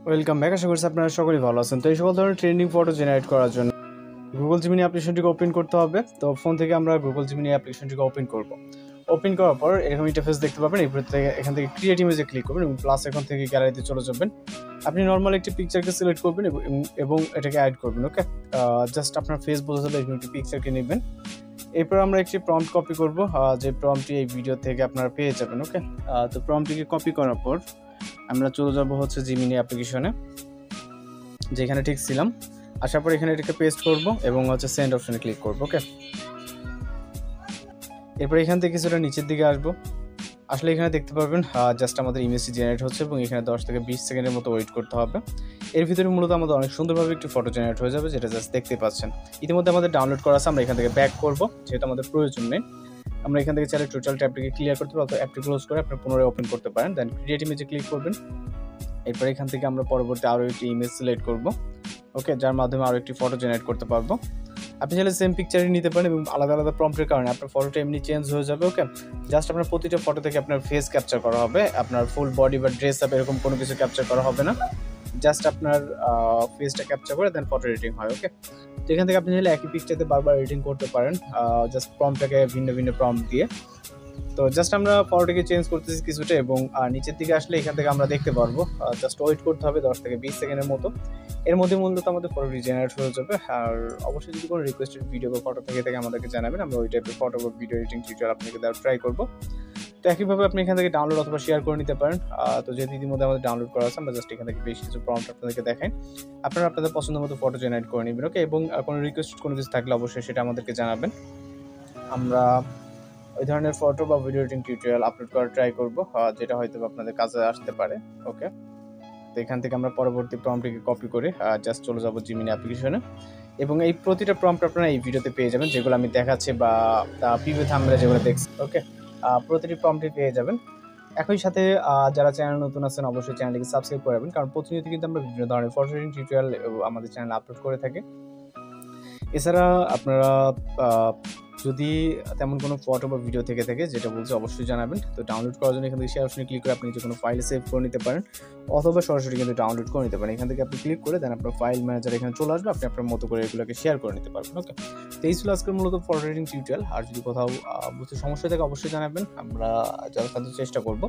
Welcome back. আশা করছি আপনারা সকলেই ভালো আছেন। তো এই সকল ধরনের ট্রেন্ডিং ফটো জেনারেট করার জন্য গুগল জিমিনি অ্যাপ্লিকেশনটিকে ওপেন করতে হবে। তো ফোন থেকে আমরা গুগল জিমিনি অ্যাপ্লিকেশনটিকে ওপেন করব। ওপেন করার পর এরকম ইন্টারফেস দেখতে পাবেন। এরপর থেকে এখান থেকে ক্রিয়েট ইমেজে ক্লিক করবেন এবং প্লাস এখন থেকে গ্যালারিতে চলে যাবেন। আপনি নর্মাল একটি পিকচারকে সিলেক্ট করবেন এবং এটাকে অ্যাড করবেন। ওকে, জাস্ট আপনার ফেস বোঝা যাবে এরকম একটি পিকচারকে নেবেন। এরপর আমরা একটি প্রম্পট কপি করব, যে প্রম্পটটি এই ভিডিও থেকে আপনারা পেয়ে যাবেন। ওকে, তো প্রম্পটটিকে কপি করার পর আমরা চলে যাব হচ্ছে জিমিনি অ্যাপ্লিকেশনে, যেখানে ঠিক ছিলাম। আসার পর এখানে এটাকে পেস্ট করব এবং হচ্ছে সেন্ড অপশনে ক্লিক করব। ওকে, এরপর এখান থেকে কিছুটা নিচের দিকে আসবো। আসলে এখানে দেখতে পাবেন জাস্ট আমাদের ইমেজটি জেনারেট হচ্ছে এবং এখানে 10 থেকে 20 সেকেন্ডের মতো ওয়েট করতে হবে। এর ভিতরে মূলত আমাদের অনেক সুন্দরভাবে একটি ফটো জেনারেট হয়ে যাবে, যেটা জাস্ট দেখতে পাচ্ছেন। ইতিমধ্যে আমাদের ডাউনলোড করা আছে। আমরা এখান থেকে ব্যাক করব, যেহেতু আমাদের প্রয়োজন নেই। আমরা এখান থেকে চাইলে টোটাল ট্যাবটিকে ক্লিয়ার করতে পারবো, অ্যাপটি ক্লোজ করে আপনি পুনরায় ওপেন করতে পারেন। দেন ক্রিয়েট ইমেজে ক্লিক করবেন। এরপর এখান থেকে আমরা পরবর্তী আরও একটি ইমেজ সিলেক্ট করব। ওকে, যার মাধ্যমে আরও একটি ফটো জেনারেট করতে পারবো। আপনি চাইলে সেম পিকচারই নিতে পারেন এবং আলাদা আলাদা প্রম্পটের কারণে আপনার ফটোটা এমনি চেঞ্জ হয়ে যাবে। ওকে, জাস্ট আপনার প্রতিটা ফটো থেকে আপনার ফেস ক্যাপচার করা হবে, আপনার ফুল বডি বা ড্রেস আপ এরকম কোনো কিছু ক্যাপচার করা হবে না। জাস্ট আপনার ফেসটা ক্যাপচার করে দেন ফটো এডিটিং হয়। ওকে, তো এখান থেকে আপনি চাইলে একই পিকচারতে বারবার এডিটিং করতে পারেন, জাস্ট প্রম্পটটাকে ভিন্ন ভিন্ন প্রম্পট দিয়ে। তো জাস্ট আমরা ফটোটিকে চেঞ্জ করতেছি কিছুটা এবং নিচের দিকে আসলে এখান থেকে আমরা দেখতে পারবো। জাস্ট ওয়েট করতে হবে 10 থেকে 20 সেকেন্ডের মতো। এর মধ্যে মূলত আমাদের ফটোটি জেনারেট হয়ে যাবে। আর অবশ্যই যদি কোনো রিকোয়েস্টেড ভিডিও বা ফটো থেকে আমাদেরকে জানাবেন, আমরা ওই টাইপের ফটো বা ভিডিও এডিটিং টিউটোরিয়াল আপনাকে দেওয়ার ট্রাই করবো। তো একইভাবে আপনি এখান থেকে ডাউনলোড অথবা শেয়ার করে নিতে পারেন। তো যেহেতু ইতিমধ্যে আমাদের ডাউনলোড করা আছে, আমরা জাস্ট এখান থেকে বেশ কিছু প্রম্পট আপনাদেরকে দেখাই। আপনারা আপনাদের পছন্দ মতো ফটো জেনারেট করে নেবেন। ওকে, এবং কোনো রিকোয়েস্ট কোনো কিছু থাকলে অবশ্যই সেটা আমাদেরকে জানাবেন। আমরা ওই ধরনের ফটো বা ভিডিও এডিটিং টিউটোরিয়াল আপলোড করার ট্রাই করব, যেটা হয়তো আপনাদের কাজে আসতে পারে। ওকে, তো এখান থেকে আমরা পরবর্তী প্রম্পটটিকে কপি করে জাস্ট চলে যাব জিমিনি অ্যাপ্লিকেশনে এবং এই প্রতিটা প্রম্পট আপনারা এই ভিডিওতে পেয়ে যাবেন, যেগুলো আমি দেখাচ্ছি বা প্রিভিউ থাম্বনেলে যেগুলো দেখছি। ওকে, প্রতিটি প্রম্পটই পেয়ে যাবেন। একই সাথে যারা চ্যানেল নতুন আছেন অবশ্যই চ্যানেলটিকে সাবস্ক্রাইব করে রাখবেন, কারণ প্রতিনিয়ত কিন্তু আমরা বিভিন্ন ধরনের ফটো এডিটিং টিউটোরিয়াল আমাদের চ্যানেলে আপলোড করে থাকি। এছাড়া আপনারা যদি তেমন কোনো ফটো বা ভিডিও থেকে থাকে যেটা বলছে অবশ্যই জানাবেন। তো ডাউনলোড করার জন্য এখান থেকে শেয়ার অপশনে ক্লিক করে আপনি যে কোনো ফাইলে সেভ করে নিতে পারেন অথবা সরাসরি কিন্তু ডাউনলোড করে নিতে পারেন। এখান থেকে আপনি ক্লিক করে দেন আপনার ফাইল ম্যানেজার এখানে চলে আসবে, আপনি আপনার মতো করে এগুলোকে শেয়ার করে নিতে পারবেন। ওকে, তো এই ছিল আজকের মূলত ফটো এডিটিং টিউটোরিয়াল। আর যদি কোথাও বুঝতে সমস্যা থাকে অবশ্যই জানাবেন, আমরা যথাসাধ্য চেষ্টা করব।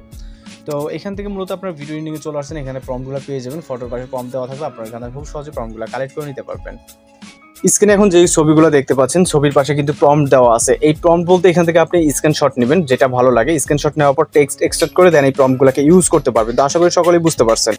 তো এখান থেকে মূলত আপনার ভিডিও এডিটিংয়ে চলে আসছেন, এখানে প্রম্পটগুলো পেয়ে যাবেন, ফটোর পাশে প্রম্পট দেওয়া থাকবে, আপনারা এখানে খুব সহজে প্রম্পটগুলো কালেক্ট করে নিতে পারবেন। স্ক্রিনে এখন যে ছবিগুলো দেখতে পাচ্ছেন, ছবির পাশে কিন্তু প্রম্পট দেওয়া আছে। এই প্রম্পট বলতে এখান থেকে আপনি স্ক্রিনশট নেবেন, যেটা ভালো লাগে। স্ক্রিনশট নেওয়ার পর টেক্সট এক্সট্রাক্ট করে দেন এই প্রম্পটগুলোকে ইউজ করতে পারবেন। তো আশা করি সকলেই বুঝতে পারছেন।